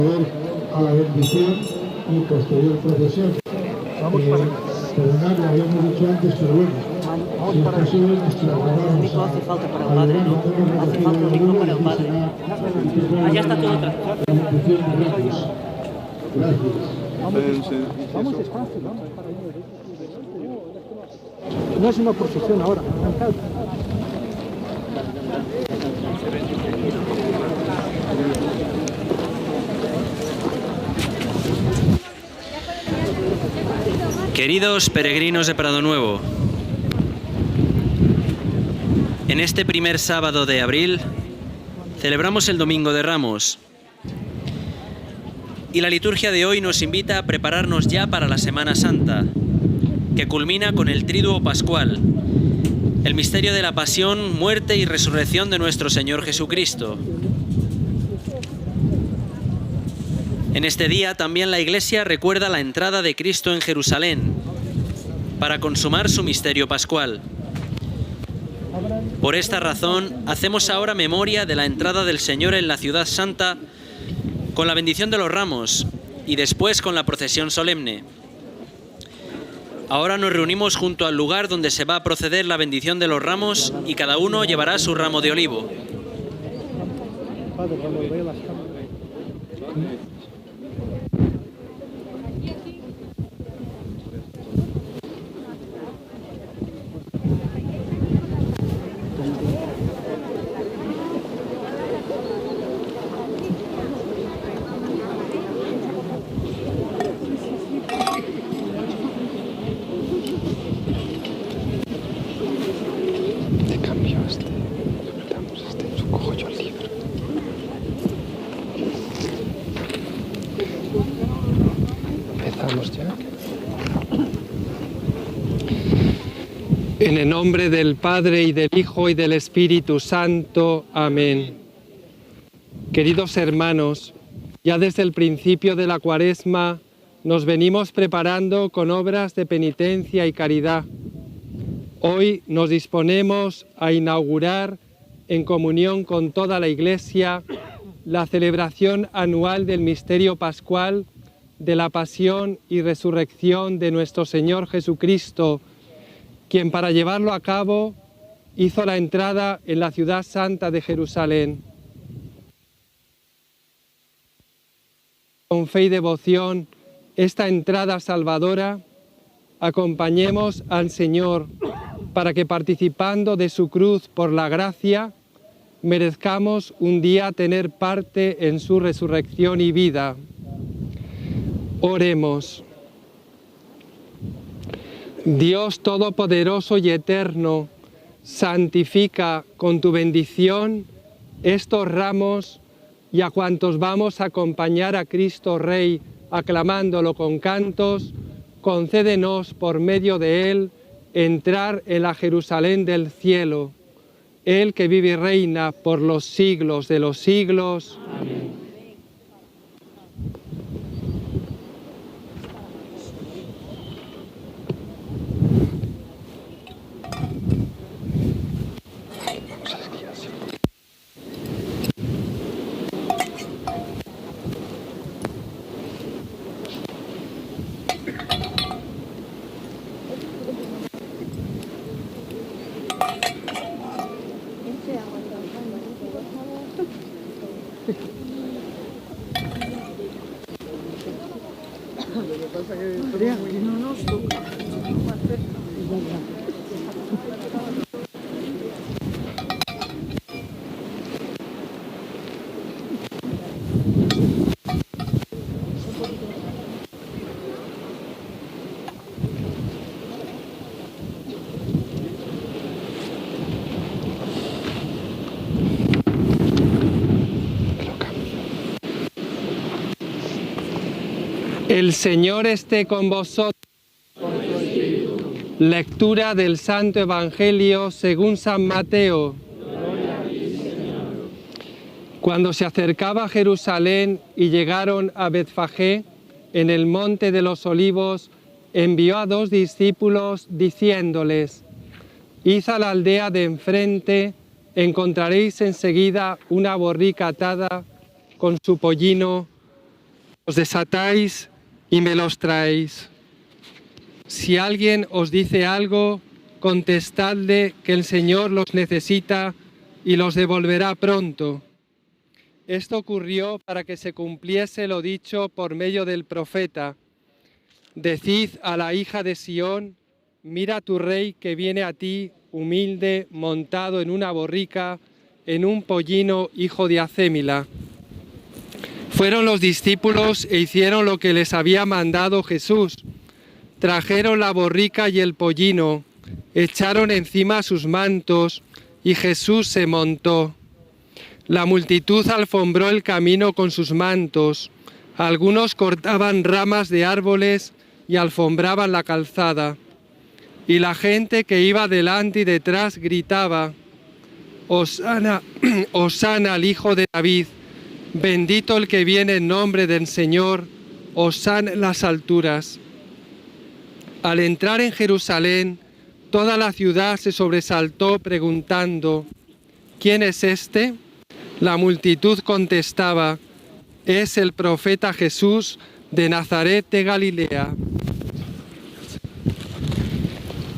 A la bendición y posterior procesión. Perdonad, lo habíamos dicho antes, pero bueno, si es posible, nos trasladamos hace falta para el Padre, ¿no? Hace falta un micro para el Padre. Allá está todo otra. La bendición de Ramos. Gracias. Vamos despacio, vamos para allá. No es una procesión ahora. Queridos peregrinos de Prado Nuevo, en este primer sábado de abril celebramos el Domingo de Ramos y la liturgia de hoy nos invita a prepararnos ya para la Semana Santa, que culmina con el Triduo Pascual, el misterio de la pasión, muerte y resurrección de nuestro Señor Jesucristo. En este día también la Iglesia recuerda la entrada de Cristo en Jerusalén para consumar su misterio pascual. Por esta razón, hacemos ahora memoria de la entrada del Señor en la ciudad santa con la bendición de los ramos y después con la procesión solemne. Ahora nos reunimos junto al lugar donde se va a proceder la bendición de los ramos y cada uno llevará su ramo de olivo. En el nombre del Padre, y del Hijo, y del Espíritu Santo. Amén. Queridos hermanos, ya desde el principio de la Cuaresma nos venimos preparando con obras de penitencia y caridad. Hoy nos disponemos a inaugurar, en comunión con toda la Iglesia, la celebración anual del misterio pascual de la pasión y resurrección de nuestro Señor Jesucristo, quien para llevarlo a cabo hizo la entrada en la ciudad santa de Jerusalén. Con fe y devoción, esta entrada salvadora, acompañemos al Señor para que, participando de su cruz por la gracia, merezcamos un día tener parte en su resurrección y vida. Oremos. Dios Todopoderoso y Eterno, santifica con tu bendición estos ramos y a cuantos vamos a acompañar a Cristo Rey, aclamándolo con cantos, concédenos por medio de Él entrar en la Jerusalén del cielo, Él que vive y reina por los siglos de los siglos. Amén. El Señor esté con vosotros. Lectura del Santo Evangelio según San Mateo. Cuando se acercaba a Jerusalén y llegaron a Betfagé, en el monte de los Olivos, envió a 2 discípulos diciéndoles: Id a la aldea de enfrente, encontraréis enseguida una borrica atada con su pollino, los desatáis y me los traéis. Si alguien os dice algo, contestadle que el Señor los necesita y los devolverá pronto. Esto ocurrió para que se cumpliese lo dicho por medio del profeta. Decid a la hija de Sión, mira tu rey que viene a ti, humilde, montado en una borrica, en un pollino hijo de Acémila. Fueron los discípulos e hicieron lo que les había mandado Jesús. Trajeron la borrica y el pollino, echaron encima sus mantos y Jesús se montó. La multitud alfombró el camino con sus mantos. Algunos cortaban ramas de árboles y alfombraban la calzada. Y la gente que iba delante y detrás gritaba: Hosana, Hosana al Hijo de David, bendito el que viene en nombre del Señor, Hosana en las alturas. Al entrar en Jerusalén, toda la ciudad se sobresaltó preguntando: ¿quién es este? La multitud contestaba: es el profeta Jesús de Nazaret de Galilea.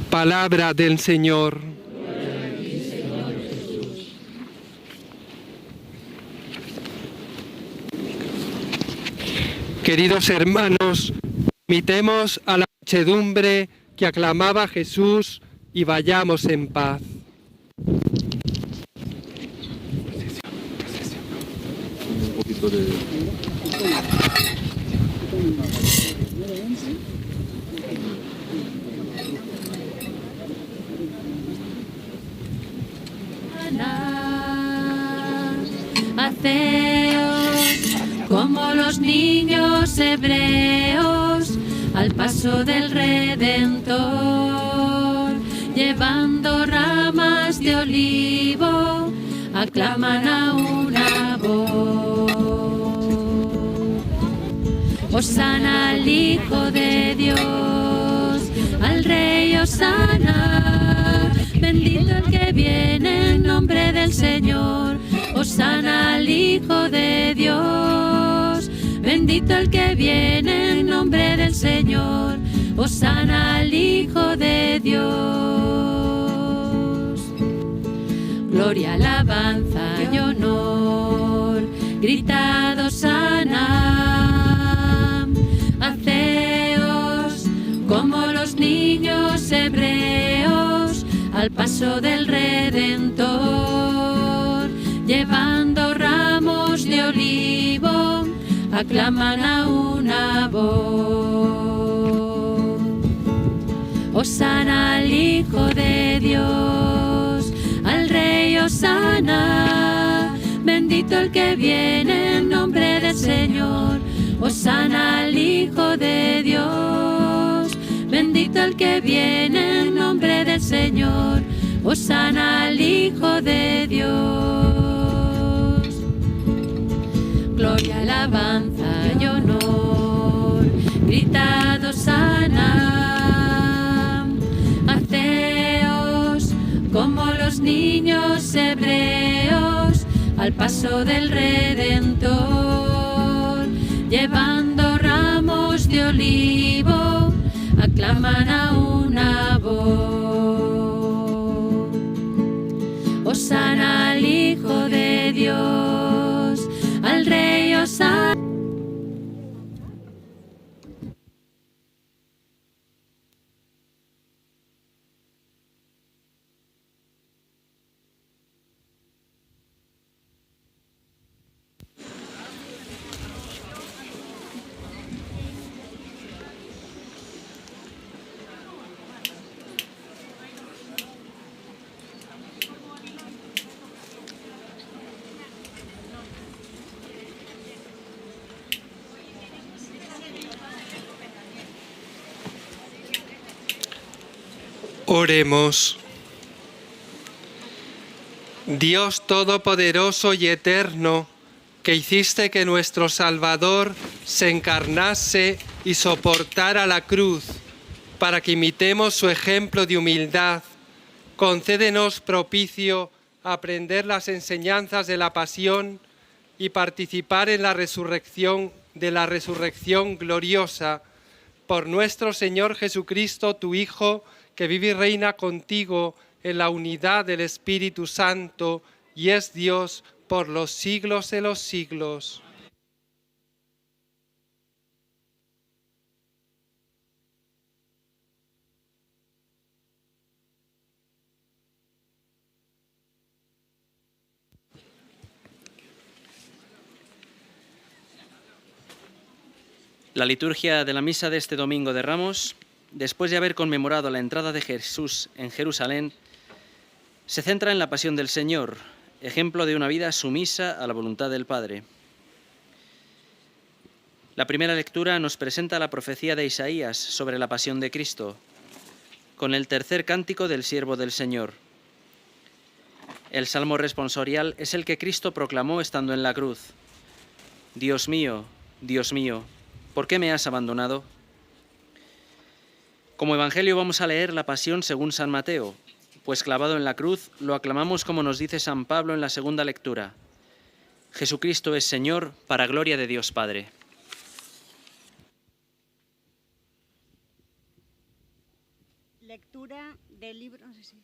Palabra del Señor. Queridos hermanos, imitemos a la muchedumbre que aclamaba a Jesús y vayamos en paz. Un poquito de... Haceos como los niños hebreos al paso del Redentor, llevando ramas de olivo, aclaman a una voz. Hosana al Hijo de Dios, al Rey Hosana, bendito el que viene en nombre del Señor. Hosana al Hijo de Dios, bendito el que viene en nombre del Señor. Hosana al Hijo de Dios. Gloria, alabanza y honor, gritad Hosana. Haceos como los niños hebreos al paso del Redentor, llevando ramos de olivo, aclaman a una voz. Hosana al Hijo de Dios, al Rey Hosana, bendito el que viene en nombre del Señor. Hosana al Hijo de Dios, bendito el que viene en nombre del Señor. Hosana al Hijo de Dios. Gloria, alabanza y honor, gritad Hosana. Haceos como los niños hebreos al paso del Redentor, llevando ramos de olivo, aclaman a una voz. Hosana al Hijo de Dios, al Rey Hosana. Oremos. Dios Todopoderoso y Eterno, que hiciste que nuestro Salvador se encarnase y soportara la cruz, para que imitemos su ejemplo de humildad, concédenos propicio a aprender las enseñanzas de la pasión y participar en la resurrección de la resurrección gloriosa, por nuestro Señor Jesucristo, tu Hijo, que vive y reina contigo en la unidad del Espíritu Santo y es Dios por los siglos de los siglos. La liturgia de la misa de este Domingo de Ramos, después de haber conmemorado la entrada de Jesús en Jerusalén, se centra en la pasión del Señor, ejemplo de una vida sumisa a la voluntad del Padre. La primera lectura nos presenta la profecía de Isaías sobre la pasión de Cristo, con el tercer cántico del siervo del Señor. El salmo responsorial es el que Cristo proclamó estando en la cruz. Dios mío, ¿por qué me has abandonado? Como Evangelio vamos a leer la pasión según San Mateo, pues clavado en la cruz lo aclamamos como nos dice San Pablo en la segunda lectura. Jesucristo es Señor para gloria de Dios Padre. Lectura del libro... No sé si...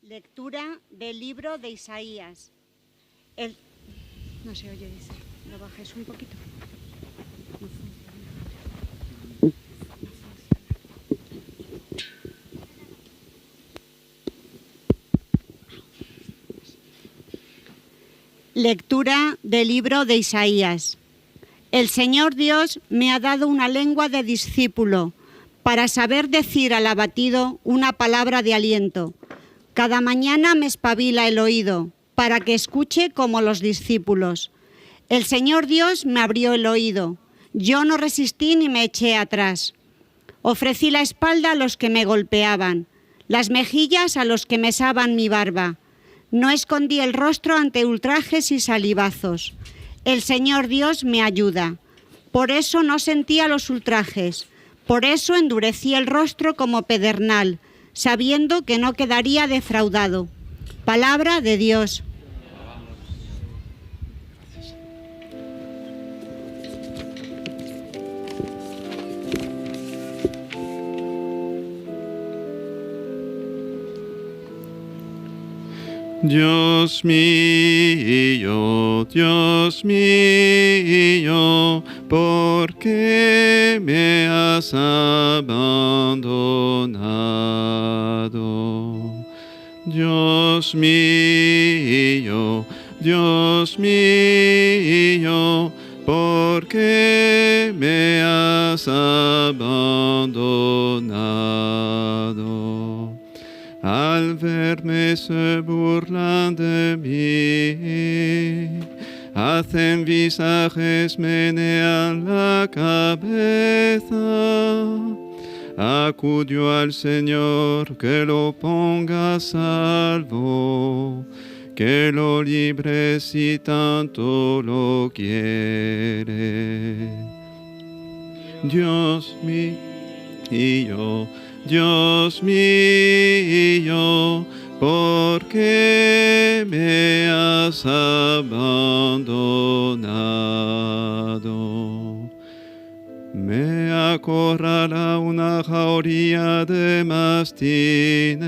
Lectura del libro de Isaías. No se oye, dice. Lo bajes un poquito. No funciona. Lectura del libro de Isaías. El Señor Dios me ha dado una lengua de discípulo para saber decir al abatido una palabra de aliento. Cada mañana me espabila el oído, para que escuche como los discípulos. El Señor Dios me abrió el oído. Yo no resistí ni me eché atrás. Ofrecí la espalda a los que me golpeaban, las mejillas a los que mesaban mi barba. No escondí el rostro ante ultrajes y salivazos. El Señor Dios me ayuda. Por eso no sentía los ultrajes. Por eso endurecí el rostro como pedernal, sabiendo que no quedaría defraudado. Palabra de Dios. Dios mío, ¿por qué me has abandonado? Dios mío, ¿por qué me has abandonado? Al verme se burlan de mí, hacen visajes, menean la cabeza. Acudió al Señor, que lo ponga a salvo, que lo libre si tanto lo quiere. Dios mío, ¿por qué me has abandonado? Me acorrala una jauría de mastines,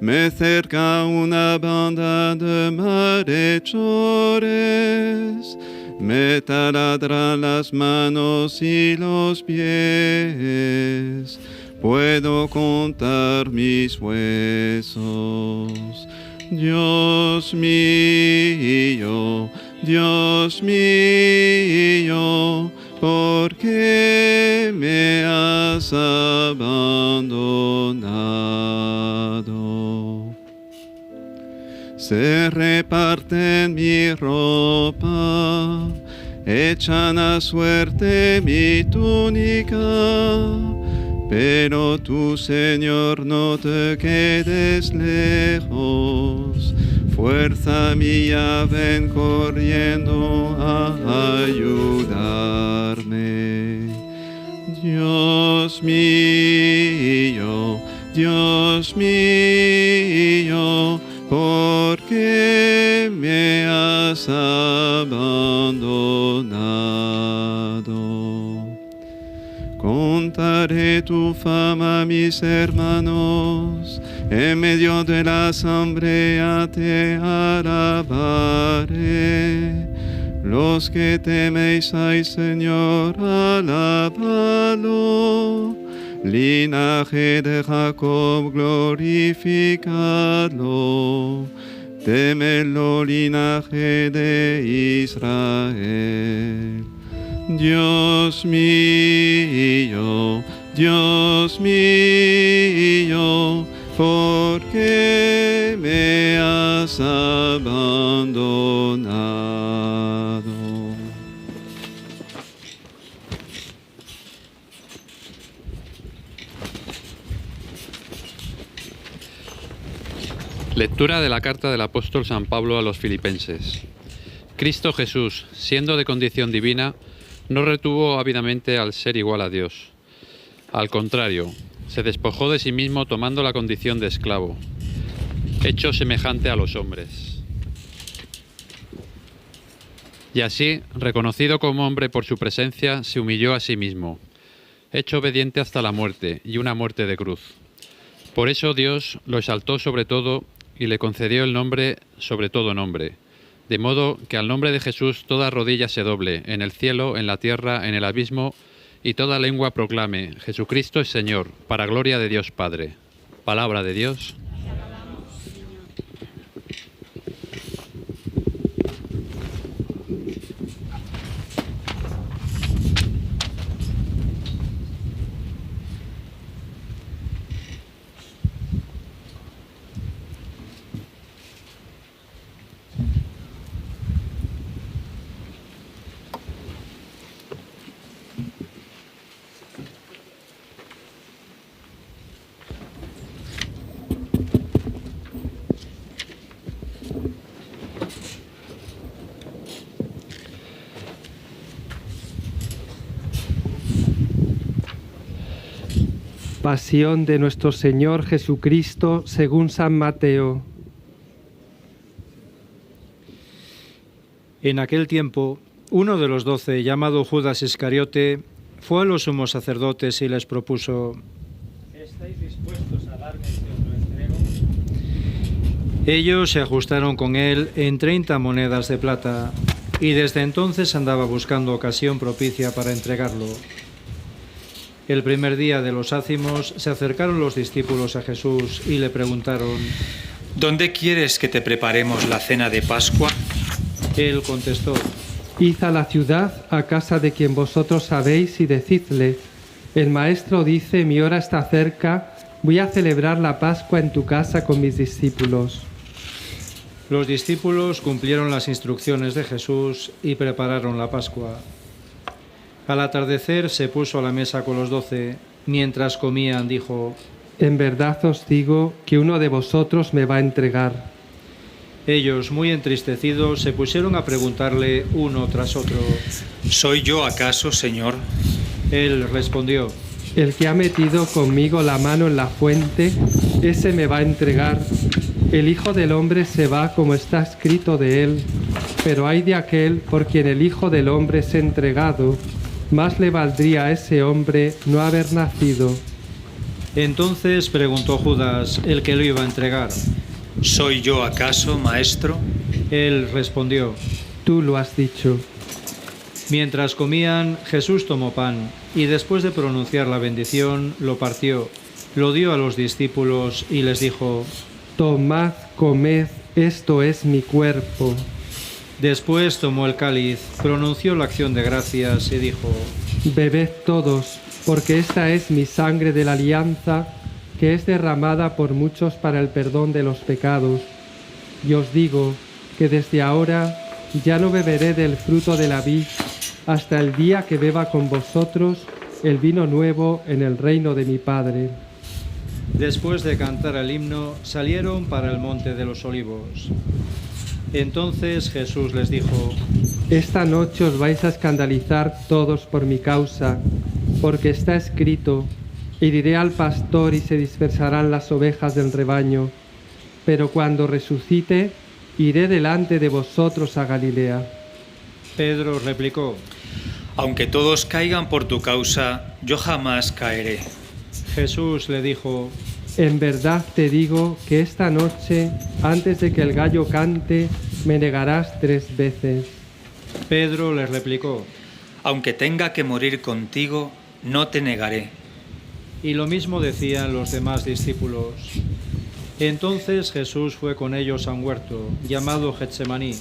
me cerca una banda de malhechores, me taladran las manos y los pies, puedo contar mis huesos. Dios mío, ¿por qué me has abandonado? Se reparten mi ropa, echan a suerte mi túnica, pero tú, Señor, no te quedes lejos. Fuerza mía, ven corriendo a ayudarme. Dios mío, Dios mío, ¿por qué me has abandonado? Contaré tu fama a mis hermanos, en medio de la asamblea te alabaré. Los que teméis al Señor, alabadlo. Linaje de Jacob, glorificadlo. Temedlo, linaje de Israel. Dios mío, ¿por qué me has abandonado? Lectura de la carta del apóstol San Pablo a los Filipenses. Cristo Jesús, siendo de condición divina, no retuvo ávidamente al ser igual a Dios. Al contrario, se despojó de sí mismo tomando la condición de esclavo, hecho semejante a los hombres. Y así, reconocido como hombre por su presencia, se humilló a sí mismo, hecho obediente hasta la muerte, y una muerte de cruz. Por eso Dios lo exaltó sobre todo y le concedió el nombre sobre todo nombre, de modo que al nombre de Jesús toda rodilla se doble, en el cielo, en la tierra, en el abismo, y toda lengua proclame: Jesucristo es Señor, para gloria de Dios Padre. Palabra de Dios. Pasión de nuestro Señor Jesucristo según San Mateo. En aquel tiempo, uno de los 12, llamado Judas Iscariote, fue a los sumos sacerdotes y les propuso: ¿estáis dispuestos a darme si os lo entrego? Ellos se ajustaron con él en 30 monedas de plata, y desde entonces andaba buscando ocasión propicia para entregarlo. El primer día de los ácimos se acercaron los discípulos a Jesús y le preguntaron: ¿dónde quieres que te preparemos la cena de Pascua? Él contestó: Id a la ciudad, a casa de quien vosotros sabéis, y decidle: el Maestro dice, mi hora está cerca, voy a celebrar la Pascua en tu casa con mis discípulos. Los discípulos cumplieron las instrucciones de Jesús y prepararon la Pascua. Al atardecer se puso a la mesa con los 12. Mientras comían, dijo: en verdad os digo que uno de vosotros me va a entregar. Ellos, muy entristecidos, se pusieron a preguntarle uno tras otro: ¿soy yo acaso, Señor? Él respondió: el que ha metido conmigo la mano en la fuente, ese me va a entregar. El Hijo del Hombre se va como está escrito de él, pero ay de aquel por quien el Hijo del Hombre es entregado. Más le valdría a ese hombre no haber nacido. Entonces preguntó Judas, el que lo iba a entregar: ¿soy yo acaso, Maestro? Él respondió: tú lo has dicho. Mientras comían, Jesús tomó pan y después de pronunciar la bendición, lo partió, lo dio a los discípulos y les dijo: tomad, comed, esto es mi cuerpo. Después tomó el cáliz, pronunció la acción de gracias y dijo: bebed todos, porque esta es mi sangre de la alianza, que es derramada por muchos para el perdón de los pecados. Y os digo que desde ahora ya no beberé del fruto de la vid, hasta el día que beba con vosotros el vino nuevo en el reino de mi Padre. Después de cantar el himno, salieron para el monte de los Olivos. Entonces Jesús les dijo: esta noche os vais a escandalizar todos por mi causa, porque está escrito: Heriré al pastor y se dispersarán las ovejas del rebaño, pero cuando resucite, iré delante de vosotros a Galilea. Pedro replicó: Aunque todos caigan por tu causa, yo jamás caeré. Jesús le dijo: En verdad te digo que esta noche, antes de que el gallo cante, me negarás 3 veces. Pedro le replicó: Aunque tenga que morir contigo, no te negaré. Y lo mismo decían los demás discípulos. Entonces Jesús fue con ellos a un huerto, llamado Getsemaní,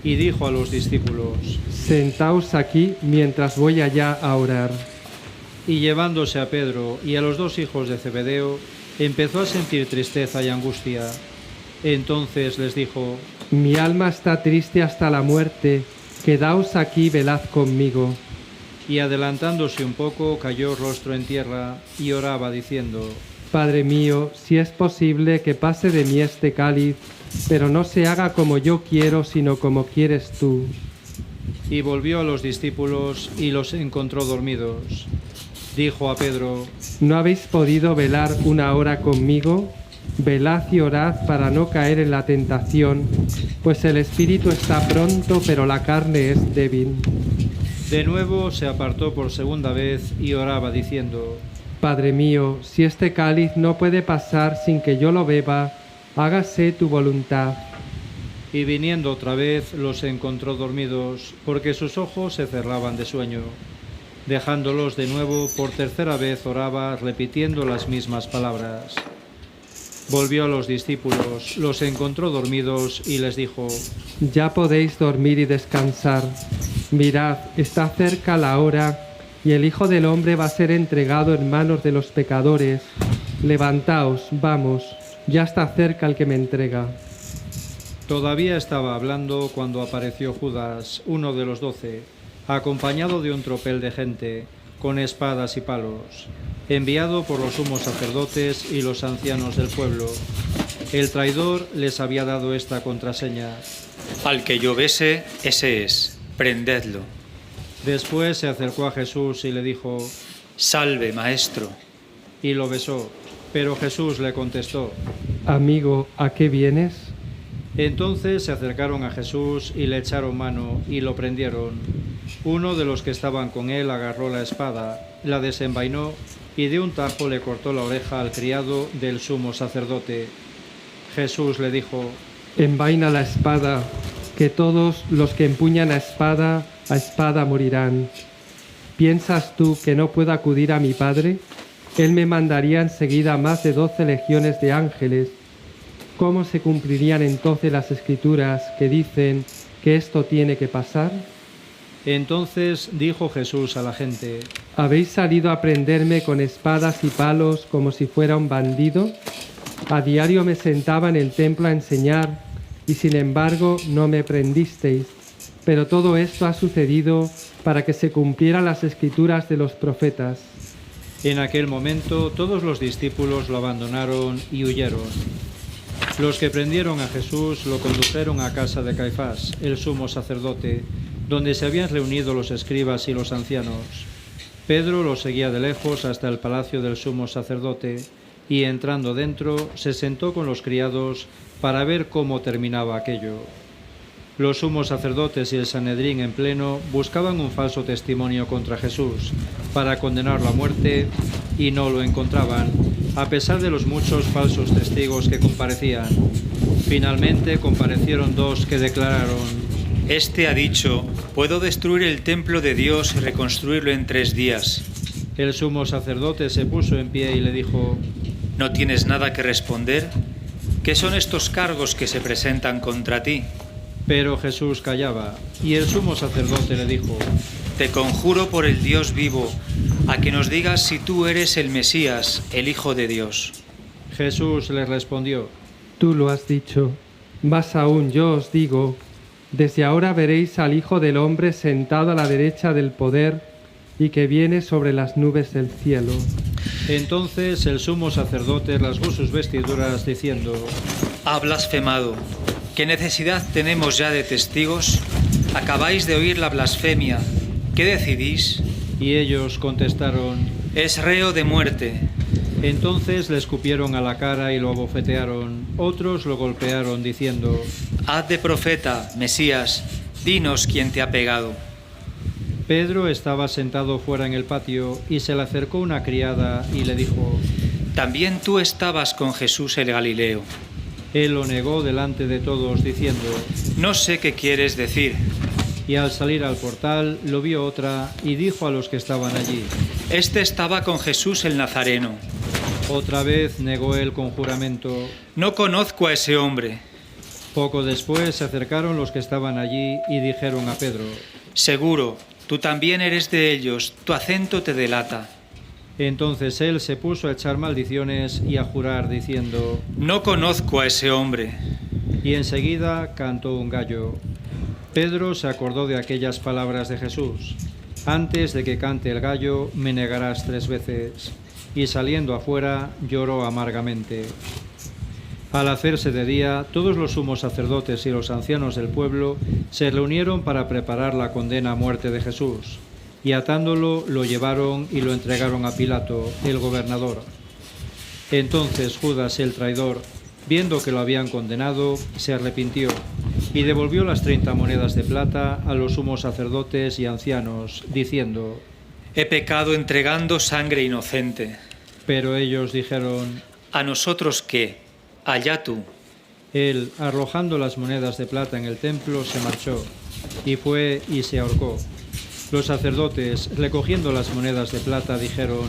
y dijo a los discípulos: Sentaos aquí mientras voy allá a orar. Y llevándose a Pedro y a los 2 hijos de Zebedeo, empezó a sentir tristeza y angustia. Entonces les dijo: Mi alma está triste hasta la muerte, quedaos aquí, velad conmigo. Y adelantándose un poco, cayó rostro en tierra y oraba diciendo: Padre mío, si es posible que pase de mí este cáliz, pero no se haga como yo quiero, sino como quieres tú. Y volvió a los discípulos y los encontró dormidos. Dijo a Pedro: ¿No habéis podido velar 1 hora conmigo? Velad y orad para no caer en la tentación, pues el espíritu está pronto, pero la carne es débil. De nuevo se apartó por segunda vez y oraba diciendo: Padre mío, si este cáliz no puede pasar sin que yo lo beba, hágase tu voluntad. Y viniendo otra vez los encontró dormidos, porque sus ojos se cerraban de sueño. Dejándolos de nuevo, por tercera vez oraba, repitiendo las mismas palabras. Volvió a los discípulos, los encontró dormidos y les dijo: Ya podéis dormir y descansar. Mirad, está cerca la hora, y el Hijo del Hombre va a ser entregado en manos de los pecadores. Levantaos, vamos, ya está cerca el que me entrega. Todavía estaba hablando cuando apareció Judas, uno de los 12, acompañado de un tropel de gente, con espadas y palos, enviado por los sumos sacerdotes y los ancianos del pueblo. El traidor les había dado esta contraseña: Al que yo bese, ese es. Prendedlo. Después se acercó a Jesús y le dijo: Salve, maestro. Y lo besó. Pero Jesús le contestó: Amigo, ¿a qué vienes? Entonces se acercaron a Jesús y le echaron mano y lo prendieron. Uno de los que estaban con él agarró la espada, la desenvainó y de un tajo le cortó la oreja al criado del sumo sacerdote. Jesús le dijo: Envaina la espada, que todos los que empuñan a espada morirán. ¿Piensas tú que no puedo acudir a mi Padre? Él me mandaría enseguida más de 12 legiones de ángeles. ¿Cómo se cumplirían entonces las Escrituras que dicen que esto tiene que pasar? Entonces dijo Jesús a la gente: ¿Habéis salido a prenderme con espadas y palos como si fuera un bandido? A diario me sentaba en el templo a enseñar, y sin embargo no me prendisteis. Pero todo esto ha sucedido para que se cumplieran las Escrituras de los profetas. En aquel momento todos los discípulos lo abandonaron y huyeron. Los que prendieron a Jesús lo condujeron a casa de Caifás, el sumo sacerdote, donde se habían reunido los escribas y los ancianos. Pedro lo seguía de lejos hasta el palacio del sumo sacerdote, y entrando dentro se sentó con los criados para ver cómo terminaba aquello. Los sumos sacerdotes y el Sanedrín en pleno buscaban un falso testimonio contra Jesús para condenarlo a muerte y no lo encontraban, a pesar de los muchos falsos testigos que comparecían. Finalmente comparecieron 2 que declararon: Este ha dicho: puedo destruir el templo de Dios y reconstruirlo en 3 días. El sumo sacerdote se puso en pie y le dijo: ¿No tienes nada que responder? ¿Qué son estos cargos que se presentan contra ti? Pero Jesús callaba, y el sumo sacerdote le dijo: Te conjuro por el Dios vivo, a que nos digas si tú eres el Mesías, el Hijo de Dios. Jesús le respondió: Tú lo has dicho. Más aún yo os digo, desde ahora veréis al Hijo del Hombre sentado a la derecha del poder y que viene sobre las nubes del cielo. Entonces el sumo sacerdote rasgó sus vestiduras diciendo: Ha blasfemado. ¿Qué necesidad tenemos ya de testigos? Acabáis de oír la blasfemia. ¿Qué decidís? Y ellos contestaron: Es reo de muerte. Entonces le escupieron a la cara y lo abofetearon. Otros lo golpearon diciendo: Haz de profeta, Mesías, dinos quién te ha pegado. Pedro estaba sentado fuera en el patio y se le acercó una criada y le dijo: También tú estabas con Jesús el Galileo. Él lo negó delante de todos diciendo: No sé qué quieres decir. Y al salir al portal lo vio otra y dijo a los que estaban allí: Este estaba con Jesús el Nazareno. Otra vez negó él con juramento: No conozco a ese hombre. Poco después se acercaron los que estaban allí y dijeron a Pedro: Seguro, tú también eres de ellos, tu acento te delata. Entonces él se puso a echar maldiciones y a jurar diciendo: No conozco a ese hombre. Y enseguida cantó un gallo. Pedro se acordó de aquellas palabras de Jesús: Antes de que cante el gallo, me negarás 3 veces. Y saliendo afuera, lloró amargamente. Al hacerse de día, todos los sumos sacerdotes y los ancianos del pueblo se reunieron para preparar la condena a muerte de Jesús. Y atándolo, lo llevaron y lo entregaron a Pilato, el gobernador. Entonces Judas, el traidor, viendo que lo habían condenado, se arrepintió y devolvió las 30 monedas de plata a los sumos sacerdotes y ancianos, diciendo: He pecado entregando sangre inocente. Pero ellos dijeron: ¿A nosotros qué? Allá tú. Él, arrojando las monedas de plata en el templo, se marchó, y fue y se ahorcó. Los sacerdotes, recogiendo las monedas de plata, dijeron: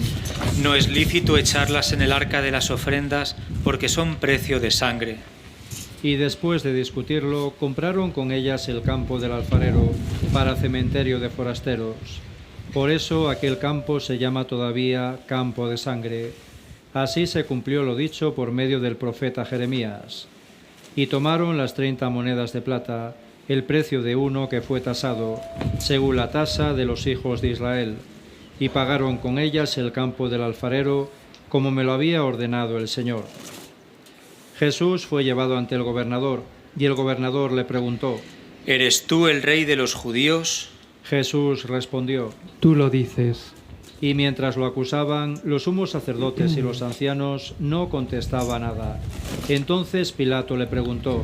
No es lícito echarlas en el arca de las ofrendas, porque son precio de sangre. Y después de discutirlo, compraron con ellas el campo del alfarero para cementerio de forasteros. Por eso aquel campo se llama todavía Campo de Sangre. Así se cumplió lo dicho por medio del profeta Jeremías. Y tomaron las 30 monedas de plata, el precio de uno que fue tasado, según la tasa de los hijos de Israel, y pagaron con ellas el campo del alfarero, como me lo había ordenado el Señor. Jesús fue llevado ante el gobernador, y el gobernador le preguntó: ¿Eres tú el rey de los judíos? Jesús respondió: Tú lo dices. Y mientras lo acusaban, los sumos sacerdotes y los ancianos no contestaban nada. Entonces Pilato le preguntó: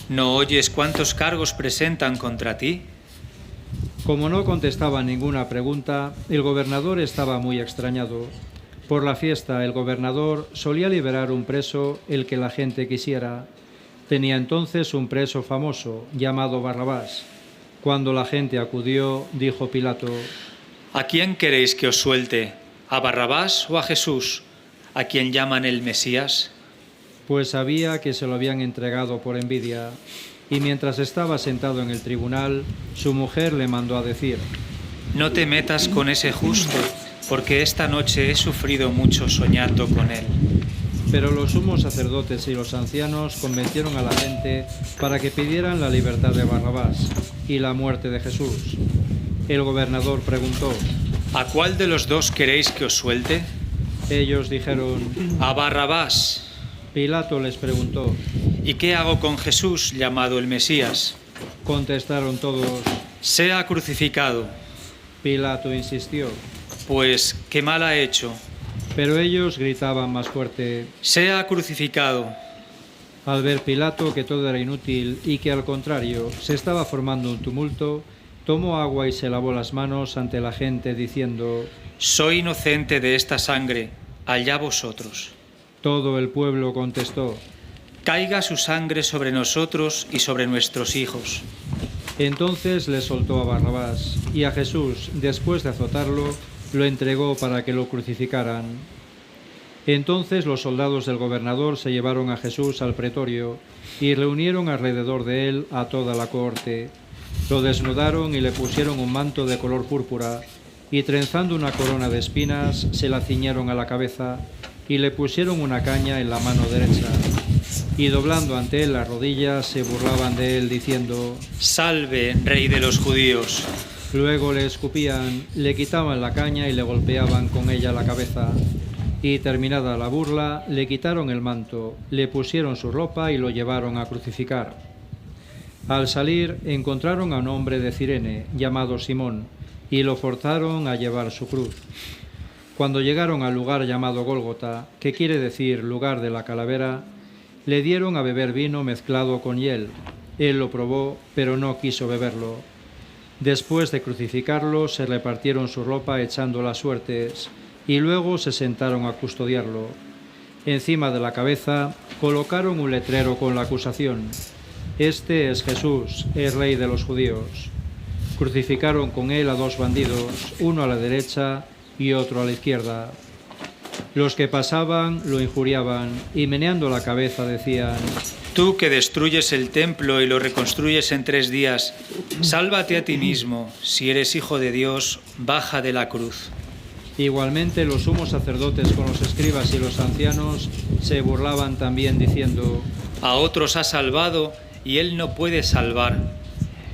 ¿No oyes cuántos cargos presentan contra ti? Como no contestaba ninguna pregunta, el gobernador estaba muy extrañado. Por la fiesta, el gobernador solía liberar un preso, el que la gente quisiera. Tenía entonces un preso famoso, llamado Barrabás. Cuando la gente acudió, dijo Pilato: ¿A quién queréis que os suelte? ¿A Barrabás o a Jesús, a quien llaman el Mesías? Pues sabía que se lo habían entregado por envidia. Y mientras estaba sentado en el tribunal, su mujer le mandó a decir: No te metas con ese justo, porque esta noche he sufrido mucho soñando con él. Pero los sumos sacerdotes y los ancianos convencieron a la gente para que pidieran la libertad de Barrabás y la muerte de Jesús. El gobernador preguntó: ¿A cuál de los dos queréis que os suelte? Ellos dijeron: A Barrabás. Pilato les preguntó: ¿Y qué hago con Jesús, llamado el Mesías? Contestaron todos: Sea crucificado. Pilato insistió: Pues, ¿qué mal ha hecho? Pero ellos gritaban más fuerte: Sea crucificado. Al ver Pilato que todo era inútil y que al contrario se estaba formando un tumulto, tomó agua y se lavó las manos ante la gente diciendo: Soy inocente de esta sangre, allá vosotros. Todo el pueblo contestó: Caiga su sangre sobre nosotros y sobre nuestros hijos. Entonces le soltó a Barrabás, y a Jesús, después de azotarlo, lo entregó para que lo crucificaran. Entonces los soldados del gobernador se llevaron a Jesús al pretorio y reunieron alrededor de él a toda la cohorte. Lo desnudaron y le pusieron un manto de color púrpura, y trenzando una corona de espinas, se la ciñeron a la cabeza, y le pusieron una caña en la mano derecha. Y doblando ante él las rodillas, se burlaban de él, diciendo: Salve, rey de los judíos. Luego le escupían, le quitaban la caña y le golpeaban con ella la cabeza. Y terminada la burla, le quitaron el manto, le pusieron su ropa y lo llevaron a crucificar. Al salir, encontraron a un hombre de Cirene, llamado Simón, y lo forzaron a llevar su cruz. Cuando llegaron al lugar llamado Gólgota, que quiere decir lugar de la calavera, le dieron a beber vino mezclado con hiel. Él lo probó, pero no quiso beberlo. Después de crucificarlo, se repartieron su ropa echando las suertes, y luego se sentaron a custodiarlo. Encima de la cabeza colocaron un letrero con la acusación: Este es Jesús, el Rey de los judíos. Crucificaron con él a 2 bandidos, uno a la derecha y otro a la izquierda. Los que pasaban lo injuriaban y meneando la cabeza decían: Tú que destruyes el templo y lo reconstruyes en 3 días, sálvate a ti mismo. Si eres hijo de Dios, baja de la cruz. Igualmente los sumos sacerdotes con los escribas y los ancianos se burlaban también diciendo: A otros ha salvado y él no puede salvar.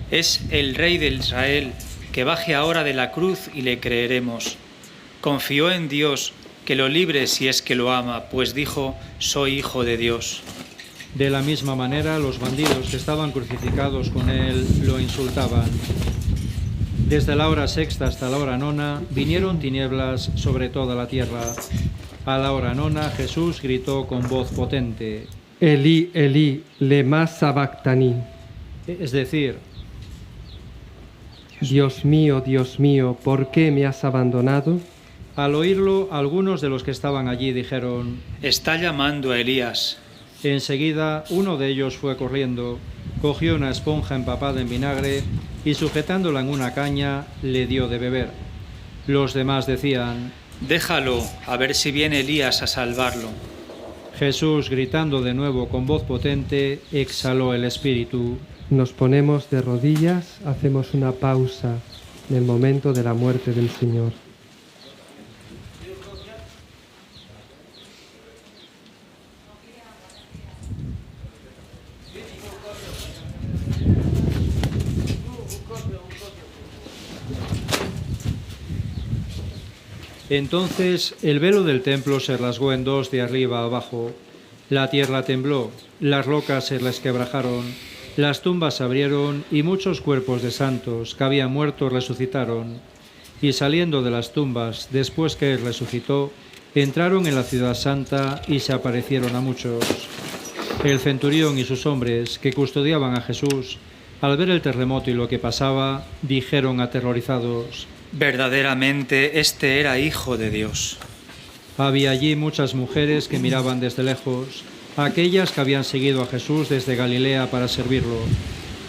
Es el Rey de Israel, que baje ahora de la cruz y le creeremos. Confió en Dios, que lo libre si es que lo ama, pues dijo: Soy hijo de Dios. De la misma manera, los bandidos que estaban crucificados con él lo insultaban. Desde la hora sexta hasta la hora nona vinieron tinieblas sobre toda la tierra. A la hora nona Jesús gritó con voz potente: Elí, Elí, lema sabactani. Es decir, Dios mío, ¿por qué me has abandonado? Al oírlo, algunos de los que estaban allí dijeron: Está llamando a Elías. Enseguida, uno de ellos fue corriendo, cogió una esponja empapada en vinagre y sujetándola en una caña, le dio de beber. Los demás decían: Déjalo, a ver si viene Elías a salvarlo. Jesús, gritando de nuevo con voz potente, exhaló el espíritu. Nos ponemos de rodillas, hacemos una pausa en el momento de la muerte del Señor. Entonces el velo del templo se rasgó en 2 de arriba a abajo. La tierra tembló, las rocas se resquebrajaron, las tumbas se abrieron y muchos cuerpos de santos que habían muerto resucitaron. Y saliendo de las tumbas, después que él resucitó, entraron en la ciudad santa y se aparecieron a muchos. El centurión y sus hombres, que custodiaban a Jesús, al ver el terremoto y lo que pasaba, dijeron aterrorizados: Verdaderamente este era hijo de Dios. Había allí muchas mujeres que miraban desde lejos, aquellas que habían seguido a Jesús desde Galilea para servirlo.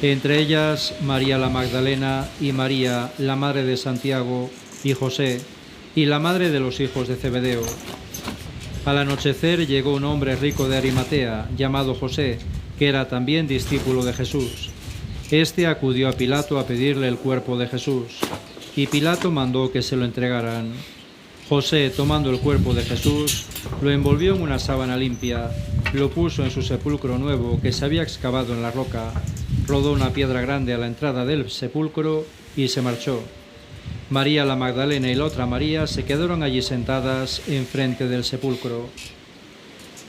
Entre ellas María la Magdalena y María, la madre de Santiago y José, y la madre de los hijos de Zebedeo. Al anochecer llegó un hombre rico de Arimatea, llamado José, que era también discípulo de Jesús. Este acudió a Pilato a pedirle el cuerpo de Jesús, y Pilato mandó que se lo entregaran. José, tomando el cuerpo de Jesús, lo envolvió en una sábana limpia, lo puso en su sepulcro nuevo que se había excavado en la roca, rodó una piedra grande a la entrada del sepulcro y se marchó. María la Magdalena y la otra María se quedaron allí sentadas enfrente del sepulcro.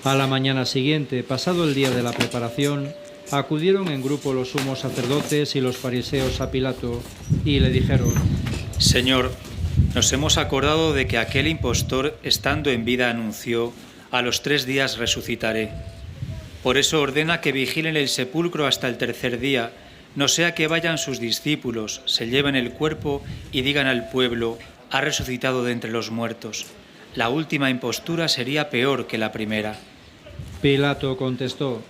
A la mañana siguiente, pasado el día de la preparación, acudieron en grupo los sumos sacerdotes y los fariseos a Pilato y le dijeron: Señor, nos hemos acordado de que aquel impostor, estando en vida, anunció: a los 3 días resucitaré. Por eso ordena que vigilen el sepulcro hasta el 3er día, no sea que vayan sus discípulos, se lleven el cuerpo y digan al pueblo: ha resucitado de entre los muertos. La última impostura sería peor que la primera. Pilato contestó: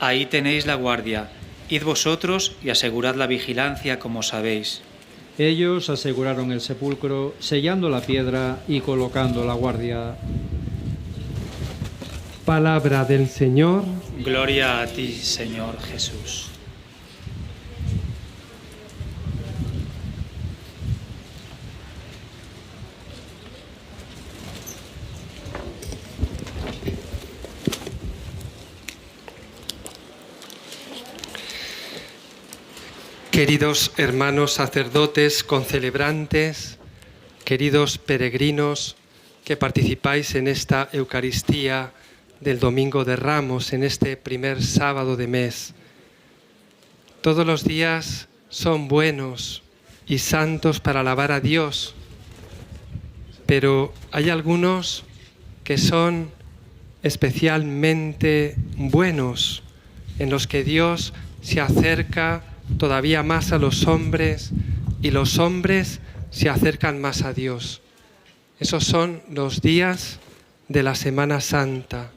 Ahí tenéis la guardia. Id vosotros y asegurad la vigilancia como sabéis. Ellos aseguraron el sepulcro, sellando la piedra y colocando la guardia. Palabra del Señor. Gloria a ti, Señor Jesús. Queridos hermanos sacerdotes, concelebrantes, queridos peregrinos que participáis en esta Eucaristía del Domingo de Ramos, en este primer sábado de mes. Todos los días son buenos y santos para alabar a Dios, pero hay algunos que son especialmente buenos, en los que Dios se acerca todavía más a los hombres y los hombres se acercan más a Dios. Esos son los días de la Semana Santa.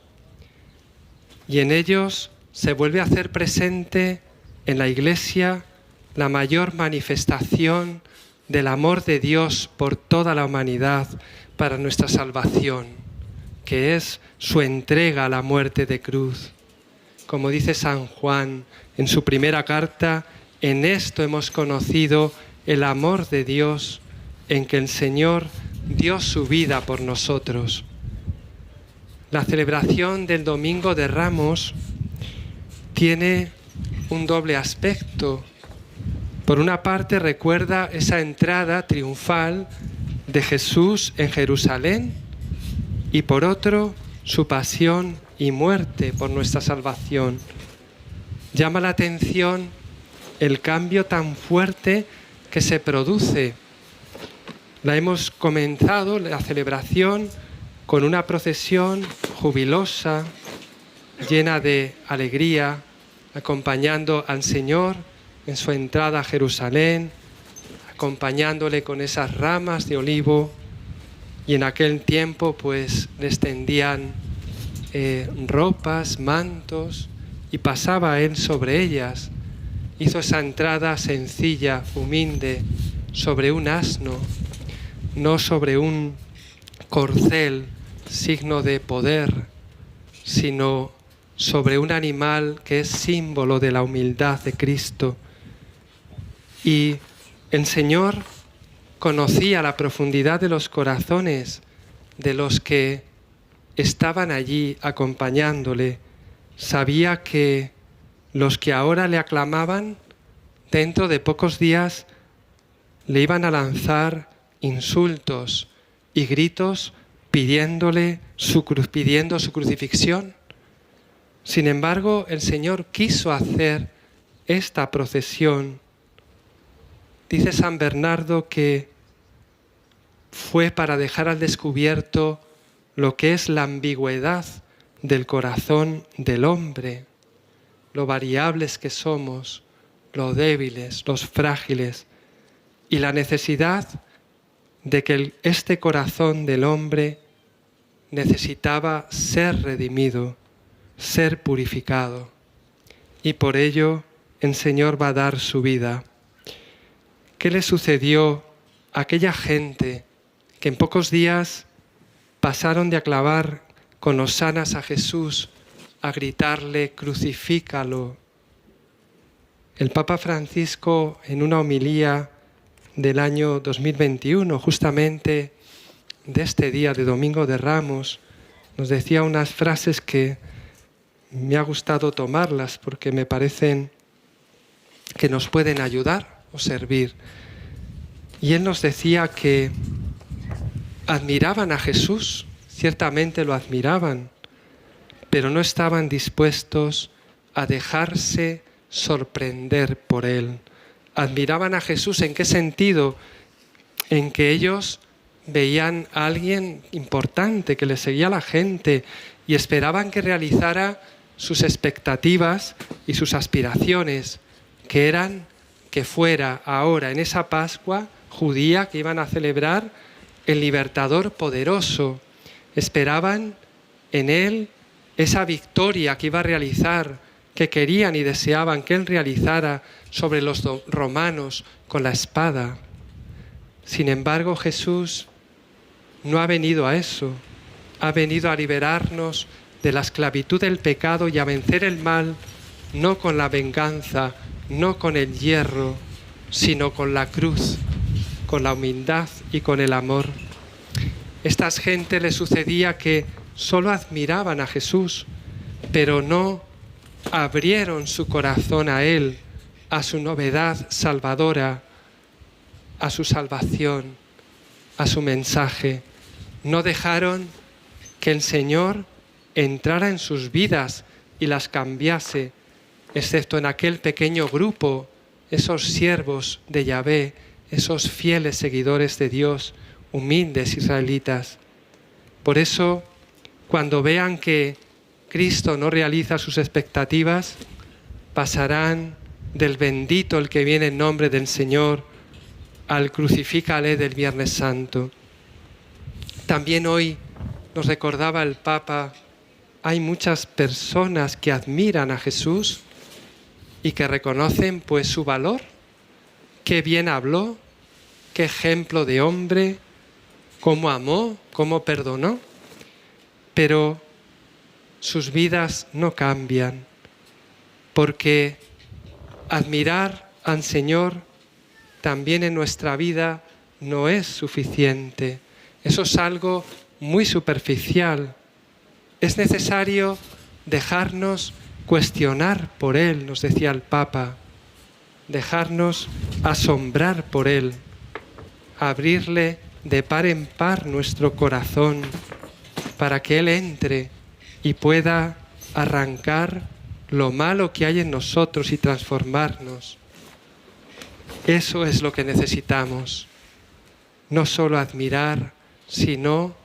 Y en ellos se vuelve a hacer presente en la Iglesia la mayor manifestación del amor de Dios por toda la humanidad para nuestra salvación, que es su entrega a la muerte de cruz. Como dice San Juan en su primera carta, en esto hemos conocido el amor de Dios, en que el Señor dio su vida por nosotros. La celebración del Domingo de Ramos tiene un doble aspecto. Por una parte recuerda esa entrada triunfal de Jesús en Jerusalén y por otro su pasión y muerte por nuestra salvación. Llama la atención el cambio tan fuerte que se produce. La hemos comenzado, la celebración, con una procesión jubilosa, llena de alegría, acompañando al Señor en su entrada a Jerusalén, acompañándole con esas ramas de olivo, y en aquel tiempo pues les tendían ropas, mantos, y pasaba él sobre ellas. Hizo esa entrada sencilla, humilde, sobre un asno, no sobre un corcel, signo de poder, sino sobre un animal que es símbolo de la humildad de Cristo. Y el Señor conocía la profundidad de los corazones de los que estaban allí acompañándole. Sabía que los que ahora le aclamaban, dentro de pocos días le iban a lanzar insultos y gritos pidiendo su crucifixión. Sin embargo, el Señor quiso hacer esta procesión. Dice San Bernardo que fue para dejar al descubierto lo que es la ambigüedad del corazón del hombre, lo variables que somos, lo débiles, los frágiles, y la necesidad de que este corazón del hombre necesitaba ser redimido, ser purificado. Y por ello el Señor va a dar su vida. ¿Qué le sucedió a aquella gente que en pocos días pasaron de aclamar con hosanas a Jesús a gritarle crucifícalo? El Papa Francisco, en una homilía del año 2021, justamente de este día de Domingo de Ramos, nos decía unas frases que me ha gustado tomarlas porque me parecen que nos pueden ayudar o servir. Y él nos decía que admiraban a Jesús, ciertamente lo admiraban, pero no estaban dispuestos a dejarse sorprender por él. Admiraban a Jesús, ¿en qué sentido? En que ellos veían a alguien importante que le seguía a la gente y esperaban que realizara sus expectativas y sus aspiraciones, que eran que fuera ahora en esa Pascua judía que iban a celebrar el libertador poderoso. Esperaban en él esa victoria que iba a realizar, que querían y deseaban que él realizara sobre los romanos con la espada. Sin embargo, Jesús no ha venido a eso, ha venido a liberarnos de la esclavitud del pecado y a vencer el mal, no con la venganza, no con el hierro, sino con la cruz, con la humildad y con el amor. Estas gente les sucedía que solo admiraban a Jesús, pero no abrieron su corazón a Él, a su novedad salvadora, a su salvación, a su mensaje. No dejaron que el Señor entrara en sus vidas y las cambiase, excepto en aquel pequeño grupo, esos siervos de Yahvé, esos fieles seguidores de Dios, humildes israelitas. Por eso, cuando vean que Cristo no realiza sus expectativas, pasarán del bendito el que viene en nombre del Señor al crucifícale del Viernes Santo. También hoy nos recordaba el Papa, hay muchas personas que admiran a Jesús y que reconocen pues su valor, qué bien habló, qué ejemplo de hombre, cómo amó, cómo perdonó, pero sus vidas no cambian, porque admirar al Señor también en nuestra vida no es suficiente. Eso es algo muy superficial. Es necesario dejarnos cuestionar por Él, nos decía el Papa, dejarnos asombrar por Él, abrirle de par en par nuestro corazón para que Él entre y pueda arrancar lo malo que hay en nosotros y transformarnos. Eso es lo que necesitamos. No solo admirar, sino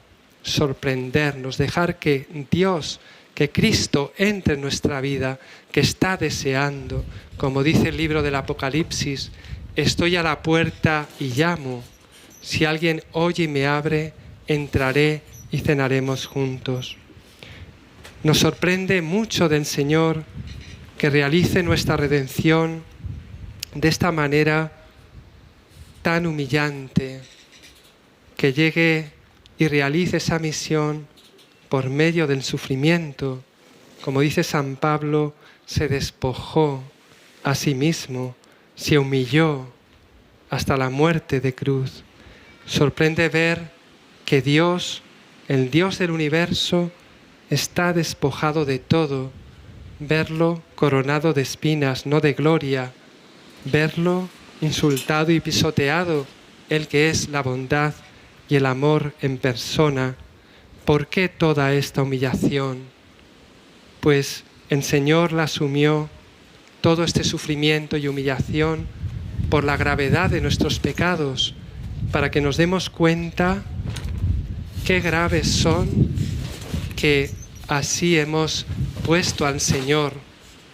sorprendernos, dejar que Dios, que Cristo entre en nuestra vida, que está deseando. Como dice el libro del Apocalipsis, estoy a la puerta y llamo. Si alguien oye y me abre, entraré y cenaremos juntos. Nos sorprende mucho del Señor que realice nuestra redención de esta manera tan humillante, que llegue y realice esa misión por medio del sufrimiento. Como dice San Pablo, se despojó a sí mismo, se humilló hasta la muerte de cruz. Sorprende ver que Dios, el Dios del universo, está despojado de todo, verlo coronado de espinas, no de gloria, verlo insultado y pisoteado, el que es la bondad y el amor en persona. ¿Por qué toda esta humillación? Pues el Señor la asumió, todo este sufrimiento y humillación, por la gravedad de nuestros pecados, para que nos demos cuenta qué graves son, que así hemos puesto al Señor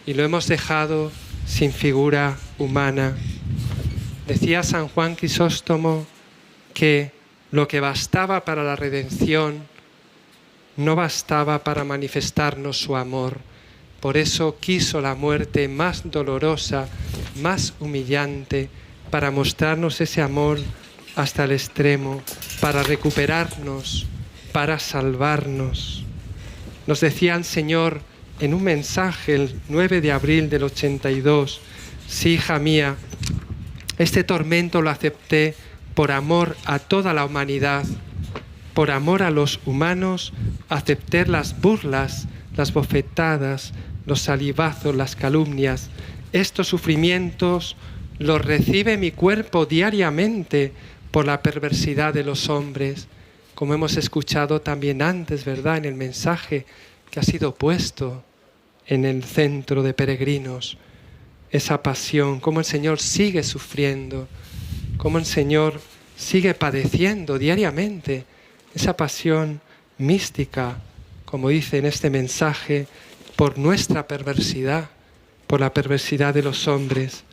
y lo hemos dejado sin figura humana. Decía San Juan Crisóstomo que lo que bastaba para la redención no bastaba para manifestarnos su amor. Por eso quiso la muerte más dolorosa, más humillante, para mostrarnos ese amor hasta el extremo, para recuperarnos, para salvarnos. Nos decía el Señor en un mensaje el 9 de abril del 82, sí, hija mía, este tormento lo acepté por amor a toda la humanidad, por amor a los humanos, acepté las burlas, las bofetadas, los salivazos, las calumnias. Estos sufrimientos los recibe mi cuerpo diariamente por la perversidad de los hombres, como hemos escuchado también antes, ¿verdad?, en el mensaje que ha sido puesto en el centro de peregrinos. Esa pasión, cómo el Señor sigue sufriendo, cómo el Señor sigue padeciendo diariamente, esa pasión mística, como dice en este mensaje, por nuestra perversidad, por la perversidad de los hombres.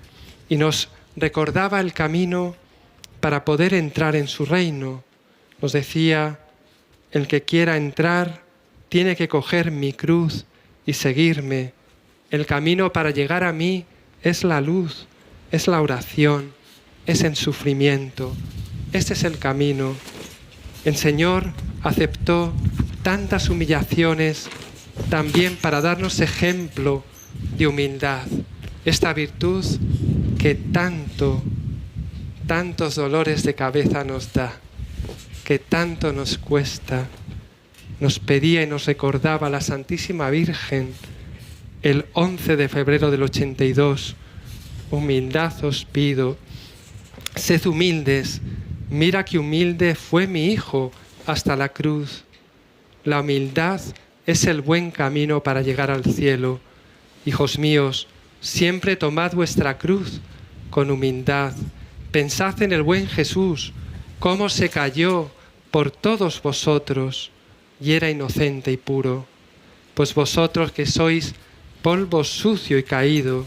Y nos recordaba el camino para poder entrar en su reino. Nos decía, el que quiera entrar tiene que coger mi cruz y seguirme. El camino para llegar a mí es la luz, es la oración, es el sufrimiento. Este es el camino. El Señor aceptó tantas humillaciones también para darnos ejemplo de humildad. Esta virtud que tantos dolores de cabeza nos da, que tanto nos cuesta. Nos pedía y nos recordaba la Santísima Virgen el 11 de febrero del 82. Humildad os pido, sed humildes, mira que humilde fue mi Hijo hasta la cruz. La humildad es el buen camino para llegar al cielo. Hijos míos, siempre tomad vuestra cruz con humildad. Pensad en el buen Jesús, cómo se cayó por todos vosotros y era inocente y puro. Pues vosotros que sois polvo sucio y caído,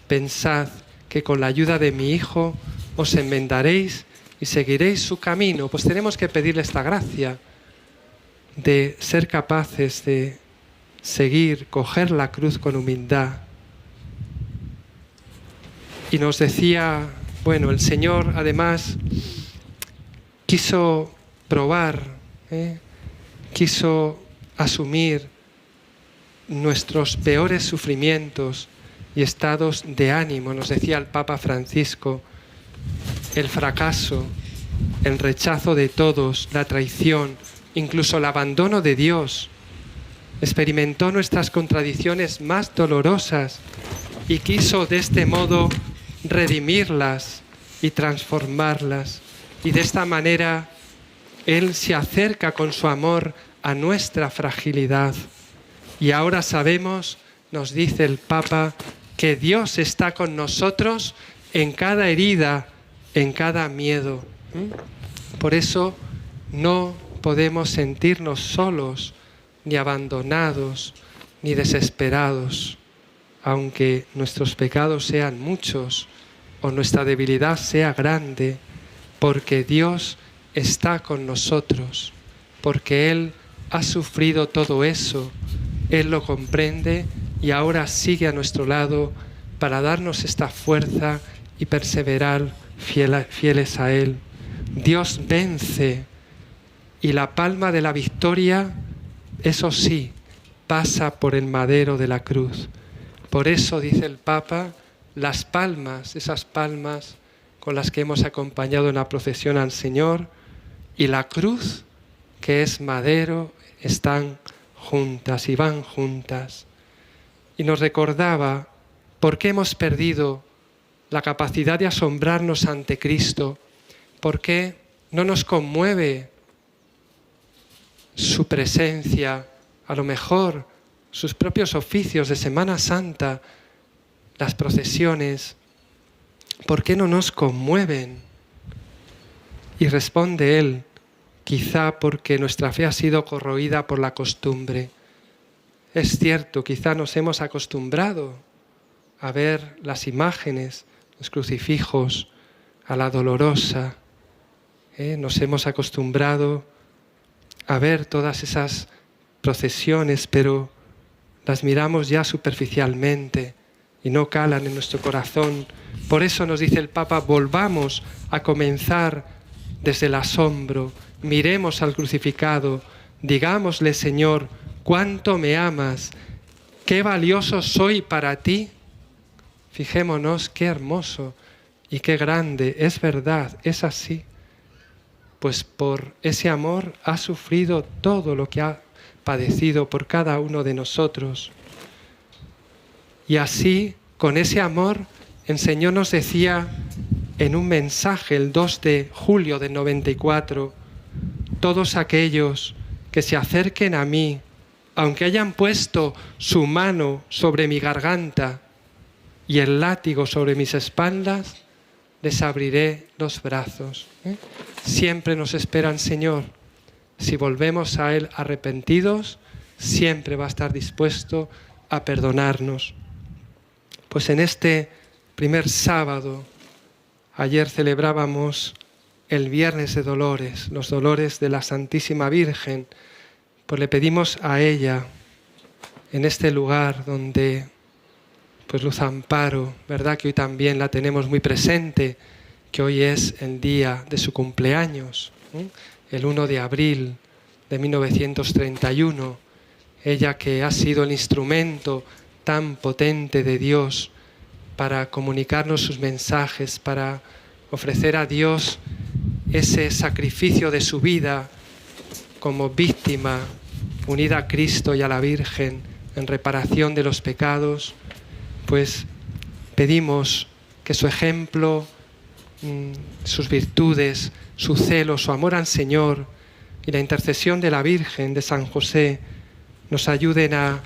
pensad que con la ayuda de mi Hijo os enmendaréis y seguiréis su camino. Pues tenemos que pedirle esta gracia de ser capaces de seguir, coger la cruz con humildad. Y nos decía, bueno, el Señor además quiso probar, quiso asumir nuestros peores sufrimientos y estados de ánimo. Nos decía el Papa Francisco, el fracaso, el rechazo de todos, la traición, incluso el abandono de Dios. Experimentó nuestras contradicciones más dolorosas y quiso de este modo redimirlas y transformarlas. Y de esta manera Él se acerca con su amor a nuestra fragilidad. Y ahora sabemos, nos dice el Papa, que Dios está con nosotros en cada herida, en cada miedo. Por eso no podemos sentirnos solos, ni abandonados, ni desesperados, aunque nuestros pecados sean muchos o nuestra debilidad sea grande, porque Dios está con nosotros, porque Él ha sufrido todo eso, Él lo comprende y ahora sigue a nuestro lado para darnos esta fuerza y perseverar fieles a Él. Dios vence y la palma de la victoria, eso sí, pasa por el madero de la cruz. Por eso, dice el Papa, las palmas, esas palmas con las que hemos acompañado en la procesión al Señor, y la cruz, que es madero, están juntas y van juntas. Y nos recordaba por qué hemos perdido la capacidad de asombrarnos ante Cristo, por qué no nos conmueve su presencia, a lo mejor sus propios oficios de Semana Santa, las procesiones, ¿por qué no nos conmueven? Y responde Él, quizá porque nuestra fe ha sido corroída por la costumbre. Es cierto, quizá nos hemos acostumbrado a ver las imágenes, los crucifijos, a la dolorosa. Nos hemos acostumbrado a ver todas esas procesiones, pero las miramos ya superficialmente y no calan en nuestro corazón. Por eso nos dice el Papa, volvamos a comenzar desde el asombro, miremos al crucificado, digámosle, Señor, cuánto me amas, qué valioso soy para ti. Fijémonos qué hermoso y qué grande, es verdad, es así. Pues por ese amor ha sufrido todo lo que ha padecido por cada uno de nosotros. Y así, con ese amor, el Señor nos decía en un mensaje el 2 de julio del 94, todos aquellos que se acerquen a mí, aunque hayan puesto su mano sobre mi garganta y el látigo sobre mis espaldas, les abriré los brazos. Siempre nos espera el Señor. Si volvemos a Él arrepentidos, siempre va a estar dispuesto a perdonarnos. Pues en este primer sábado, ayer celebrábamos el Viernes de Dolores, los dolores de la Santísima Virgen. Pues le pedimos a ella, en este lugar donde pues Luz Amparo, ¿verdad? Que hoy también la tenemos muy presente, que hoy es el día de su cumpleaños, el 1 de abril de 1931. Ella que ha sido el instrumento tan potente de Dios para comunicarnos sus mensajes, para ofrecer a Dios ese sacrificio de su vida como víctima unida a Cristo y a la Virgen en reparación de los pecados. Pues pedimos que su ejemplo, sus virtudes, su celo, su amor al Señor y la intercesión de la Virgen, de San José, nos ayuden a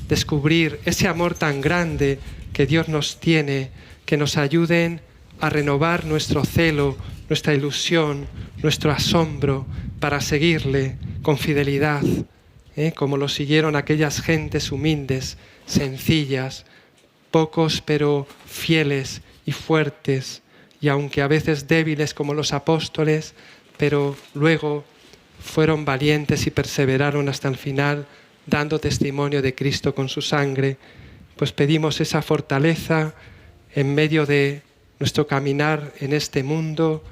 descubrir ese amor tan grande que Dios nos tiene, que nos ayuden a renovar nuestro celo nuestra ilusión, nuestro asombro para seguirle con fidelidad, como lo siguieron aquellas gentes humildes, sencillas, pocos pero fieles y fuertes, y aunque a veces débiles como los apóstoles, pero luego fueron valientes y perseveraron hasta el final, dando testimonio de Cristo con su sangre. Pues pedimos esa fortaleza en medio de nuestro caminar en este mundo,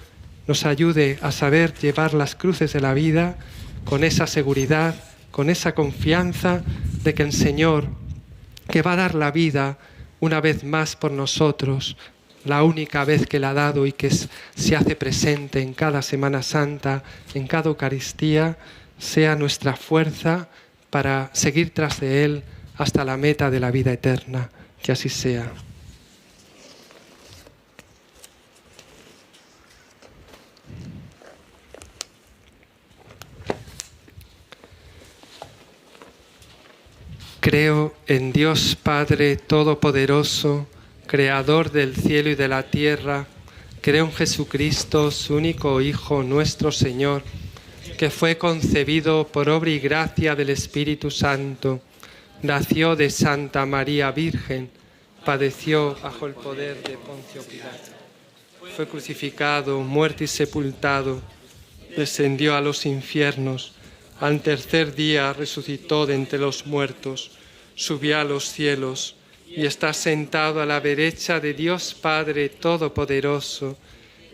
nos ayude a saber llevar las cruces de la vida con esa seguridad, con esa confianza de que el Señor, que va a dar la vida una vez más por nosotros, la única vez que la ha dado y que se hace presente en cada Semana Santa, en cada Eucaristía, sea nuestra fuerza para seguir tras de Él hasta la meta de la vida eterna. Que así sea. Creo en Dios Padre Todopoderoso, Creador del cielo y de la tierra. Creo en Jesucristo, su único Hijo, nuestro Señor, que fue concebido por obra y gracia del Espíritu Santo. Nació de Santa María Virgen, padeció bajo el poder de Poncio Pilato. Fue crucificado, muerto y sepultado. Descendió a los infiernos. Al tercer día resucitó de entre los muertos, subió a los cielos y está sentado a la derecha de Dios Padre Todopoderoso.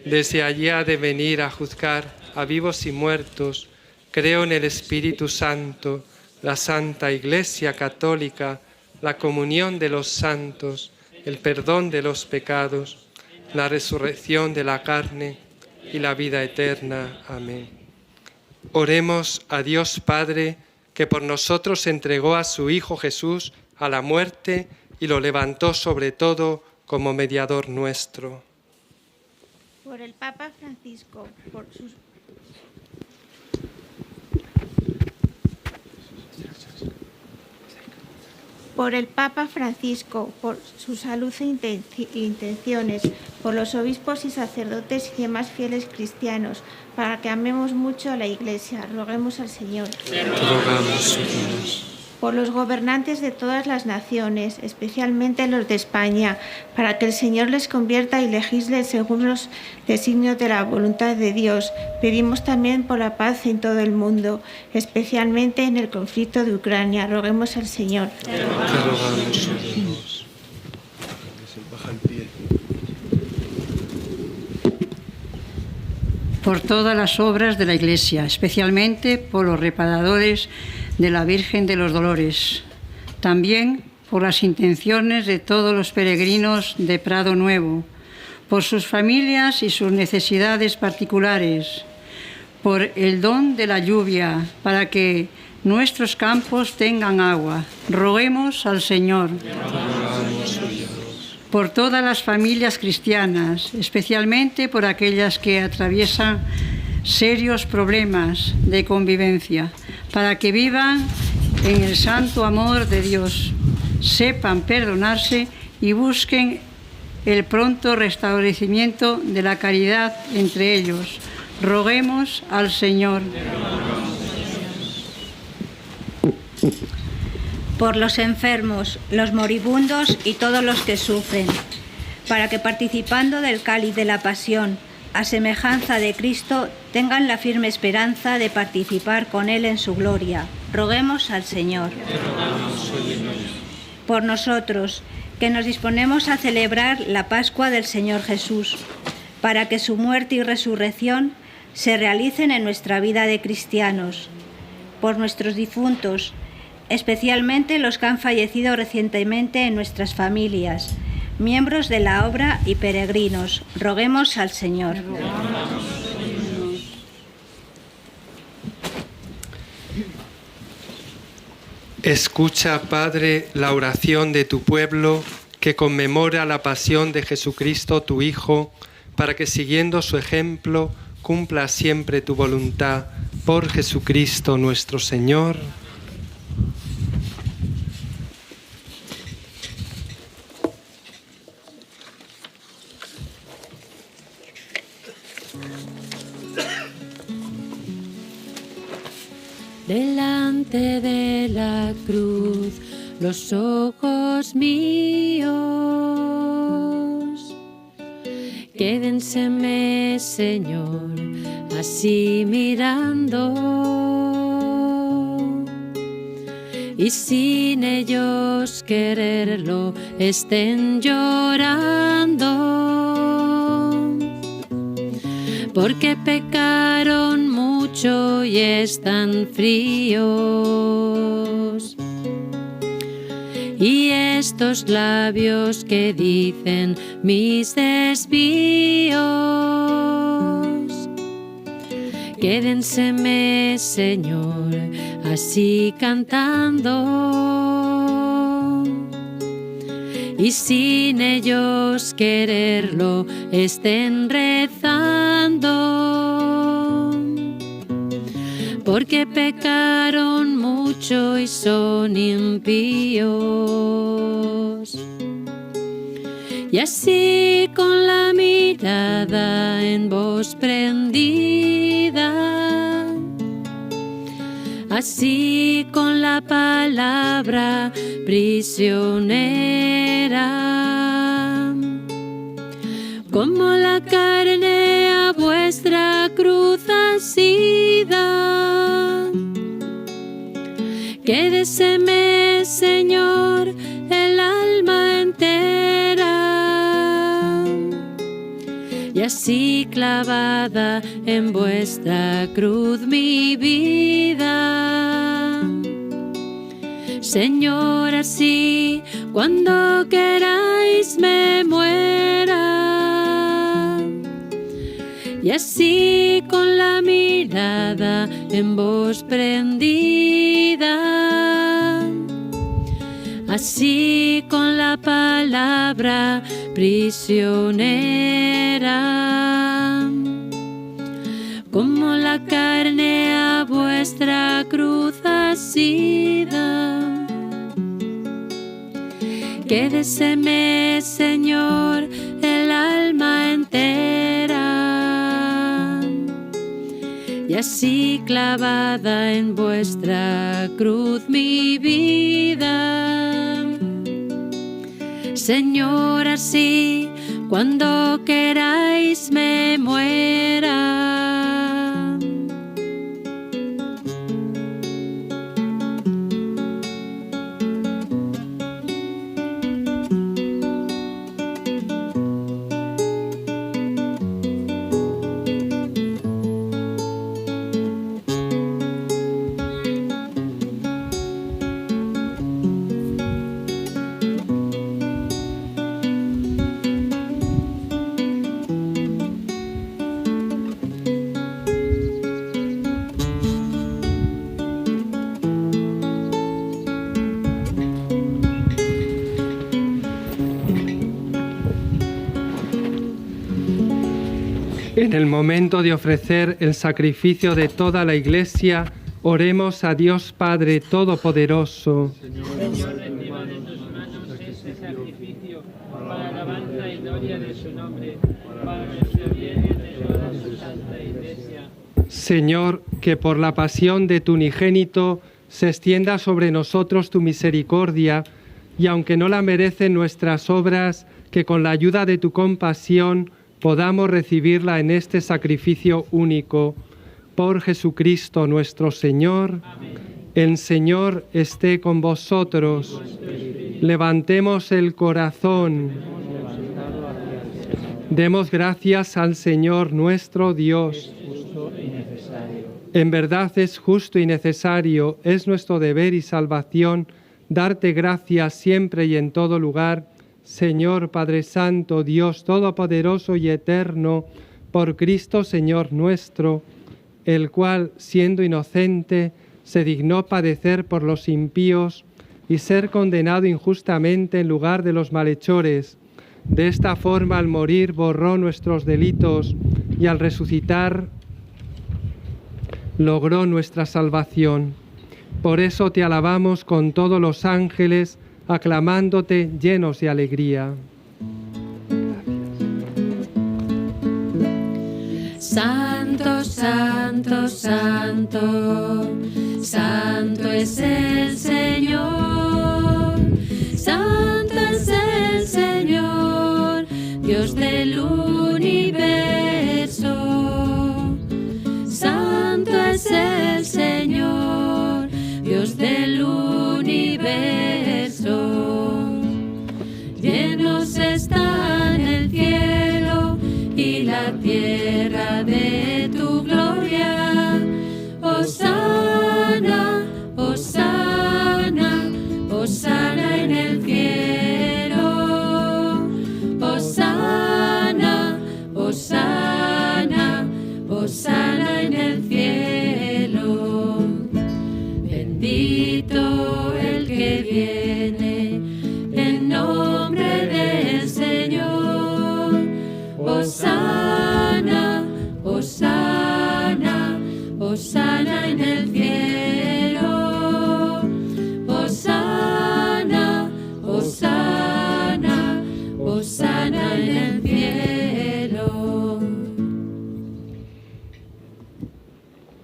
Desde allí ha de venir a juzgar a vivos y muertos. Creo en el Espíritu Santo, la Santa Iglesia Católica, la comunión de los santos, el perdón de los pecados, la resurrección de la carne y la vida eterna. Amén. Oremos a Dios Padre, que por nosotros entregó a su Hijo Jesús a la muerte y lo levantó sobre todo como mediador nuestro. Por el Papa Francisco, por el Papa Francisco, por su salud e intenciones, por los obispos y sacerdotes y demás fieles cristianos, para que amemos mucho a la Iglesia. Roguemos al Señor. Rogamos, por los gobernantes de todas las naciones, especialmente los de España, para que el Señor les convierta y legisle según los designios de la voluntad de Dios. Pedimos también por la paz en todo el mundo, especialmente en el conflicto de Ucrania. Roguemos al Señor. Te rogamos, Dios. Baja el pie. Por todas las obras de la Iglesia, especialmente por los reparadores de la Virgen de los Dolores, también por las intenciones de todos los peregrinos de Prado Nuevo, por sus familias y sus necesidades particulares, por el don de la lluvia, para que nuestros campos tengan agua. Roguemos al Señor. Por todas las familias cristianas, especialmente por aquellas que atraviesan serios problemas de convivencia, para que vivan en el santo amor de Dios, sepan perdonarse y busquen el pronto restablecimiento de la caridad entre ellos. Roguemos al Señor. Por los enfermos, los moribundos y todos los que sufren, para que participando del cáliz de la pasión, a semejanza de Cristo, tengan la firme esperanza de participar con Él en su gloria. Roguemos al Señor. Por nosotros, que nos disponemos a celebrar la Pascua del Señor Jesús, para que su muerte y resurrección se realicen en nuestra vida de cristianos. Por nuestros difuntos, especialmente los que han fallecido recientemente en nuestras familias, miembros de la obra y peregrinos. Roguemos al Señor. Escucha, Padre, la oración de tu pueblo que conmemora la pasión de Jesucristo, tu Hijo, para que siguiendo su ejemplo cumpla siempre tu voluntad. Por Jesucristo nuestro Señor. Delante de la cruz, los ojos míos, quédenseme, Señor, así mirando, y sin ellos quererlo estén llorando, porque pecaron mucho y están fríos. Y estos labios que dicen mis desvíos, quédenseme, Señor, así cantando, y sin ellos quererlo estén rezando, porque pecaron mucho y son impíos. Y así con la mirada en vos prendida, así con la palabra prisionera, como la carne a vuestra cruz asida, quédeseme, Señor, el alma entera, y así clavada en vuestra cruz mi vida. Señor, así cuando queráis me muera, y así con la mirada en vos prendida, así con la palabra prisionera, como la carne a vuestra cruz asida, quédeseme, Señor, el alma entera, y así clavada en vuestra cruz mi vida. Señor, así cuando queráis me muera. En el momento de ofrecer el sacrificio de toda la Iglesia, oremos a Dios Padre Todopoderoso. Señor, reciba de tus manos este sacrificio para alabanza y gloria de su nombre, para nuestro bien y de toda su santa Iglesia. Señor, que por la pasión de tu unigénito se extienda sobre nosotros tu misericordia, y aunque no la merecen nuestras obras, que con la ayuda de tu compasión podamos recibirla en este sacrificio único. Por Jesucristo nuestro Señor. Amén. El Señor esté con vosotros. Levantemos el corazón. Demos gracias al Señor nuestro Dios. En verdad es justo y necesario, es nuestro deber y salvación, darte gracias siempre y en todo lugar, Señor Padre Santo, Dios Todopoderoso y Eterno, por Cristo Señor nuestro, el cual, siendo inocente, se dignó padecer por los impíos y ser condenado injustamente en lugar de los malhechores. De esta forma, al morir, borró nuestros delitos y al resucitar, logró nuestra salvación. Por eso te alabamos con todos los ángeles, aclamándote llenos de alegría. Santo, santo, santo, santo es el Señor. Santo es el Señor, Dios del universo. Santo es el Señor, Dios del universo. Llenos están el cielo y la tierra de tu gloria. Hosana, hosana, hosana en el cielo. Hosana, hosana, hosana en el cielo. Bendito el que viene en nombre del Señor. Hosana, hosana, hosana en el cielo. Hosana, hosana, hosana en el cielo.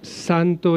Santo